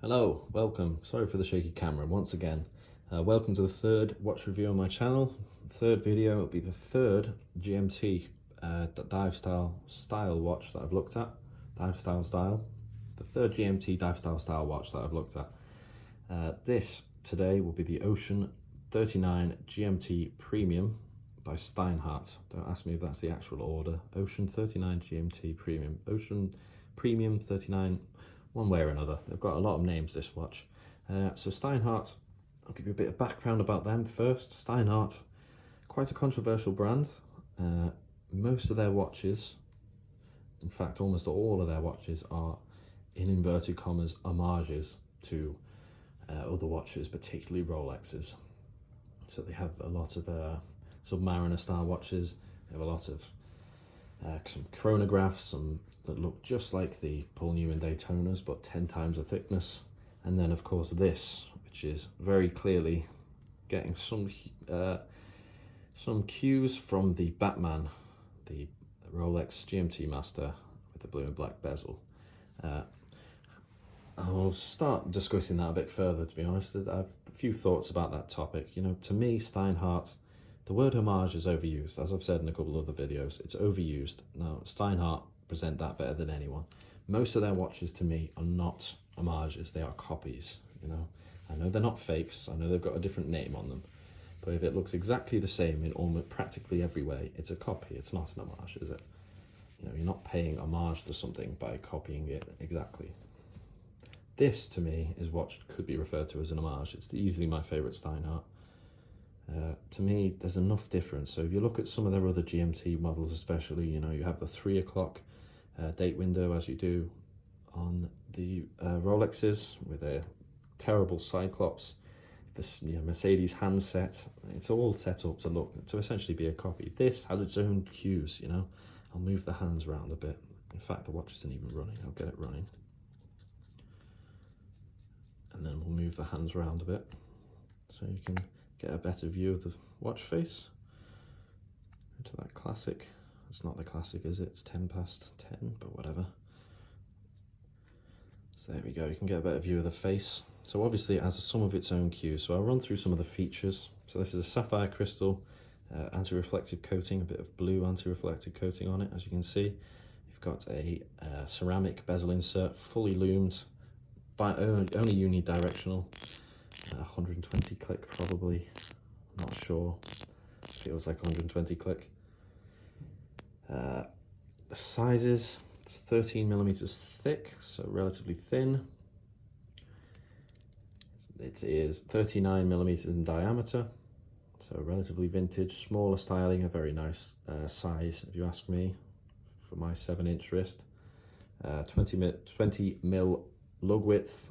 Hello, welcome. Sorry for the shaky camera once again. Welcome to the third watch review on my channel. Third video will be the third GMT dive style watch that I've looked at. The third GMT dive style watch that I've looked at. This today will be the Ocean 39 GMT Premium by Steinhart. Don't ask me if that's the actual order. Ocean 39 GMT Premium. Ocean Premium 39. One way or another. They've got a lot of names, this watch. So Steinhart, I'll give you a bit of background about them first. Steinhart, quite a controversial brand. Most of their watches, in fact almost all of their watches, are in inverted commas homages to other watches, particularly Rolexes. So they have a lot of Submariner style watches. They have a lot of some chronographs, some that look just like the Paul Newman Daytonas, but 10 times the thickness. And then of course this, which is very clearly getting some cues from the Batman, the Rolex GMT Master with the blue and black bezel. I'll start discussing that a bit further, to be honest. I have a few thoughts about that topic. You know, to me, Steinhart, the word homage is overused. As I've said in a couple of other videos, it's overused. Now, Steinhart present that better than anyone. Most of their watches, to me, are not homages. They are copies, you know. I know they're not fakes. I know they've got a different name on them. But if it looks exactly the same in almost practically every way, it's a copy. It's not an homage, is it? You know, you're not paying homage to something by copying it exactly. This, to me, is what could be referred to as an homage. It's easily my favourite Steinhart. To me, there's enough difference. So if you look at some of their other GMT models, especially, you know, you have the 3 o'clock date window, as you do on the Rolexes, with a terrible Cyclops, this, you know, Mercedes handset. It's all set up to essentially be a copy. This has its own cues, you know. I'll move the hands around a bit. In fact, the watch isn't even running. I'll get it running. And then we'll move the hands around a bit so you can get a better view of the watch face. Into that classic. It's not the classic, is it? It's 10 past 10, but whatever. So there we go, you can get a better view of the face. So obviously it has some of its own cues. So I'll run through some of the features. So this is a sapphire crystal anti-reflective coating, a bit of blue anti-reflective coating on it, as you can see. You've got a ceramic bezel insert, fully loomed, only unidirectional. 120 click probably, not sure, feels like 120 click. The sizes, 13 millimeters thick, so relatively thin. It is 39 millimeters in diameter, so relatively vintage, smaller styling, a very nice size if you ask me for my 7-inch wrist. 20 mil lug width.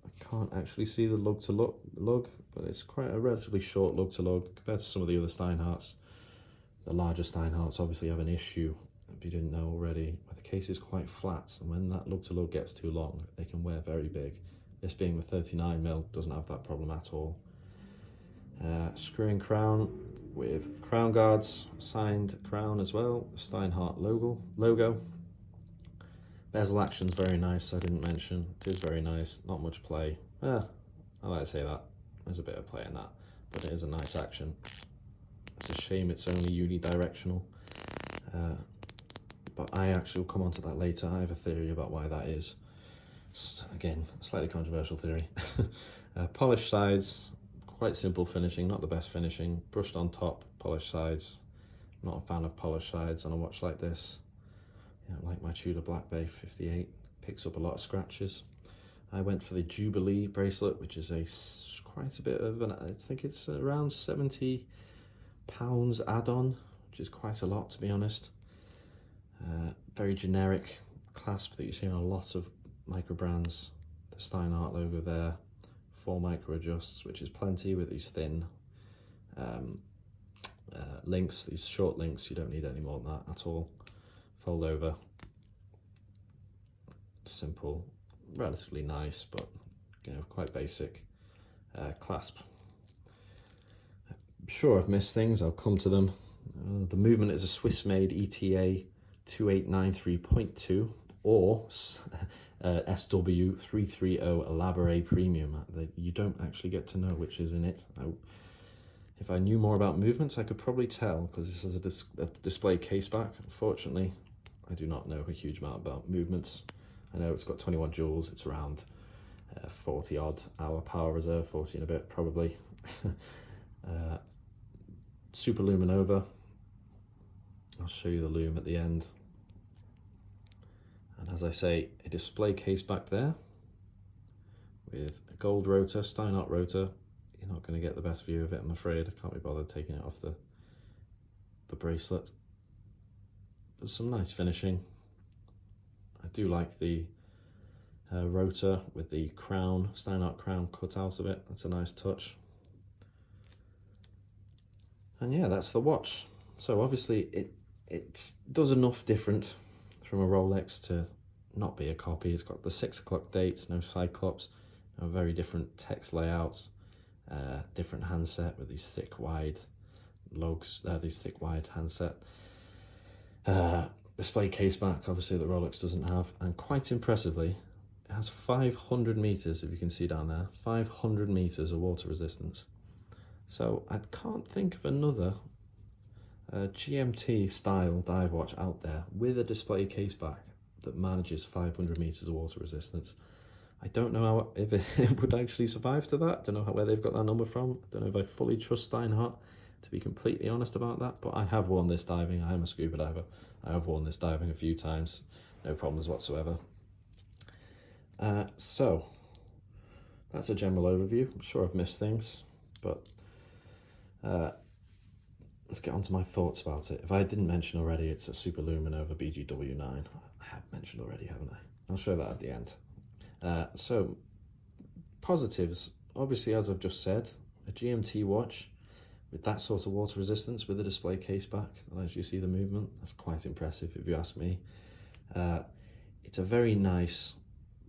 I can't actually see the lug to lug, but it's quite a relatively short lug to lug compared to some of the other Steinharts. The larger Steinharts obviously have an issue, if you didn't know already, where the case is quite flat, and when that lug to lug gets too long, they can wear very big. This being the 39 mil doesn't have that problem at all. Screw-in crown with crown guards, signed crown as well, Steinhart logo. Bezel action's very nice, I didn't mention. It is very nice, not much play. I like to say that. There's a bit of play in that, but it is a nice action. It's a shame it's only unidirectional. But I actually will come on to that later. I have a theory about why that is. Again, slightly controversial theory. Polished sides, quite simple finishing, not the best finishing. Brushed on top, polished sides. Not a fan of polished sides on a watch like this. Like my Tudor Black Bay 58, picks up a lot of scratches. I went for the Jubilee bracelet, which is quite a bit of I think it's around £70 add-on, which is quite a lot, to be honest. Very generic clasp that you see on a lot of micro brands. The Steinhart logo there, 4 micro adjusts, which is plenty with these thin links, these short links. You don't need any more than that at all. Fold over, simple, relatively nice, but you know, quite basic clasp. I'm sure I've missed things, I'll come to them. The movement is a Swiss-made ETA 2893.2 or SW330 Elaborate Premium. You don't actually get to know which is in it. If I knew more about movements, I could probably tell, because this is a display case back. Unfortunately, I do not know a huge amount about movements. I know it's got 21 joules, it's around 40 odd hour power reserve, 40 and a bit probably. Super Luminova. I'll show you the lume at the end. And as I say, a display case back there with a gold rotor, Steinhart rotor. You're not going to get the best view of it, I'm afraid. I can't be bothered taking it off the bracelet. But some nice finishing. I do like the rotor with the crown, Steinhart crown cut out of it. That's a nice touch. And yeah, that's the watch. So obviously it does enough different from a Rolex to not be a copy. It's got the 6 o'clock dates, no cyclops, a very different text layouts, different handset with these thick wide lugs, these thick wide handset. Display case back, obviously, that Rolex doesn't have, and quite impressively, it has 500 meters, if you can see down there, 500 meters of water resistance. So I can't think of another GMT style dive watch out there with a display case back that manages 500 meters of water resistance. I don't know if it would actually survive to that. I don't know where they've got that number from. I don't know if I fully trust Steinhart, to be completely honest about that, but I have worn this diving. I am a scuba diver. I have worn this diving a few times, no problems whatsoever. So that's a general overview. I'm sure I've missed things, but let's get on to my thoughts about it. If I didn't mention already, it's a Super Luminova BGW9. I have mentioned already, haven't I? I'll show that at the end. So positives, obviously, as I've just said, a GMT watch with that sort of water resistance with a display case back that lets you see the movement. That's quite impressive if you ask me. It's a very nice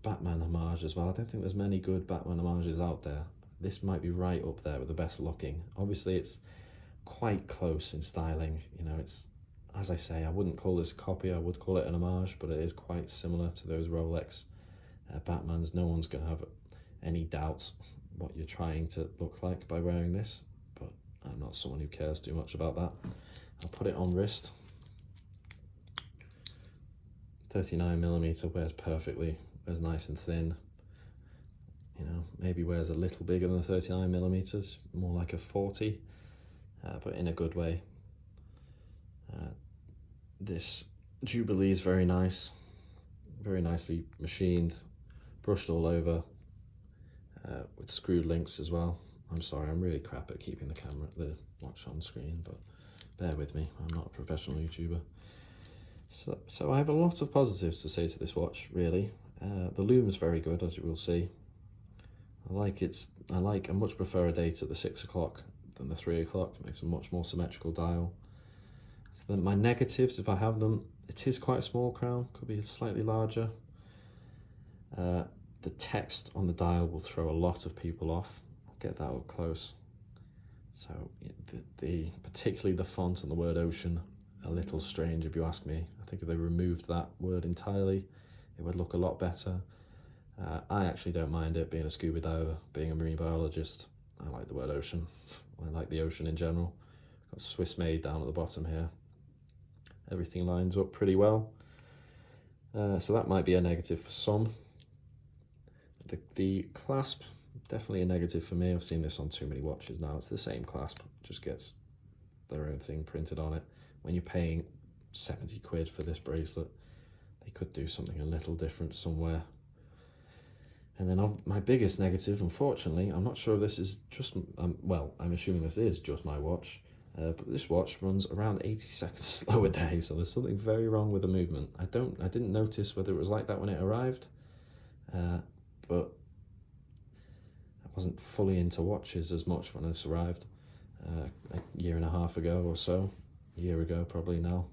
Batman homage as well. I don't think there's many good Batman homages out there. This might be right up there with the best looking. Obviously it's quite close in styling. You know, it's, as I say, I wouldn't call this a copy, I would call it an homage, but it is quite similar to those Rolex Batmans. No one's going to have any doubts what you're trying to look like by wearing this, but I'm not someone who cares too much about that. I'll put it on wrist. 39mm wears perfectly, wears nice and thin. You know, maybe wears a little bigger than 39mm, more like a 40, but in a good way. This Jubilee is very nice, very nicely machined, brushed all over, with screwed links as well. I'm sorry, I'm really crap at keeping the watch on screen, but bear with me, I'm not a professional YouTuber. So I have a lot of positives to say to this watch, really. The lume is very good, as you will see. I much prefer a date at the 6 o'clock than the 3 o'clock. It makes a much more symmetrical dial. So then my negatives, if I have them, it is quite a small crown, could be slightly larger. The text on the dial will throw a lot of people off. I'll get that up close. So particularly the font on the word ocean, a little strange if you ask me. I think if they removed that word entirely, it would look a lot better. I actually don't mind it, being a scuba diver, being a marine biologist. I like the word ocean. I like the ocean in general. Got Swiss made down at the bottom here. Everything lines up pretty well. So that might be a negative for some. The clasp, definitely a negative for me. I've seen this on too many watches now. It's the same clasp, just gets their own thing printed on it. When you're paying 70 quid for this bracelet, they could do something a little different somewhere. And then my biggest negative, unfortunately, I'm not sure if this is just, well, I'm assuming this is just my watch, but this watch runs around 80 seconds slow a day, so there's something very wrong with the movement. I didn't notice whether it was like that when it arrived, but I wasn't fully into watches as much when this arrived a year and a half ago or so, a year ago probably now.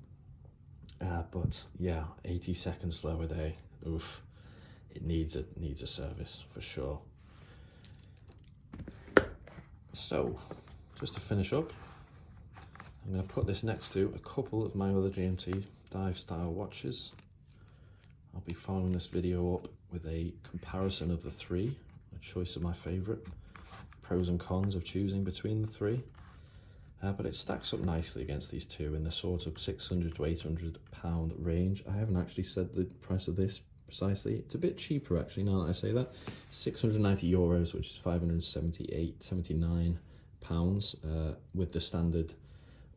But yeah, 80 seconds slow a day, oof. It needs a service for sure. So, just to finish up, I'm going to put this next to a couple of my other GMT dive style watches. I'll be following this video up with a comparison of the three, a choice of my favourite, pros and cons of choosing between the three. But it stacks up nicely against these two in the sort of £600 to £800 range. I haven't actually said the price of this precisely. It's a bit cheaper actually now that I say that. €690, which is 579 pounds, with the standard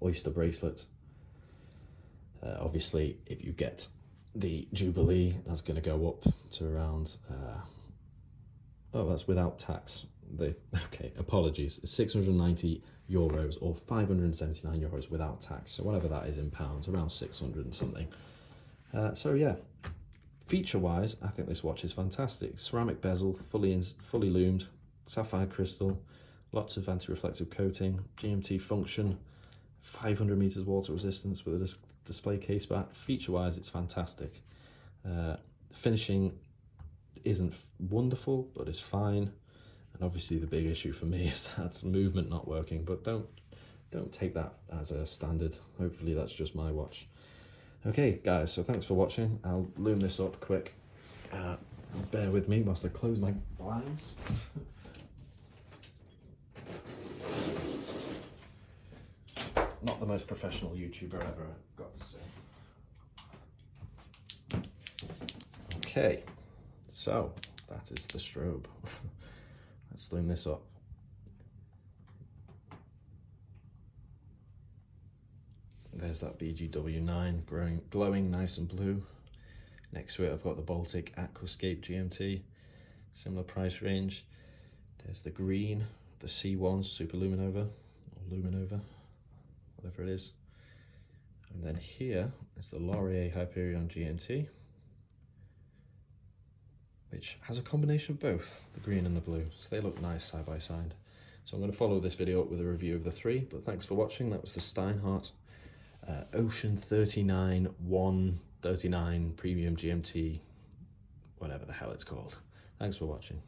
oyster bracelet. Obviously, if you get the Jubilee, that's going to go up to around, oh, that's without tax. Okay, apologies, it's €690 or €579 without tax, so whatever that is in pounds, around 600 and something. So yeah, feature wise, I think this watch is fantastic. Ceramic bezel, fully loomed, sapphire crystal, lots of anti-reflective coating, GMT function, 500 meters water resistance with a display case back. Feature wise, it's fantastic. Finishing isn't wonderful, but it's fine. And obviously the big issue for me is that movement not working, but don't take that as a standard. Hopefully that's just my watch. Okay guys, so thanks for watching. I'll loom this up quick. Bear with me whilst I close my blinds. Not the most professional YouTuber ever, I've got to say. Okay, so that is the strobe. Let's loom this up. There's that BGW9 glowing nice and blue. Next to it I've got the Baltic Aquascape GMT, similar price range. There's the green, the C1 Super Luminova, or Luminova, whatever it is. And then here is the Laurier Hyperion GMT, which has a combination of both, the green and the blue, so they look nice side by side. So I'm going to follow this video up with a review of the three, but thanks for watching. That was the Steinhart Ocean 39 139 Premium GMT, whatever the hell it's called. Thanks for watching.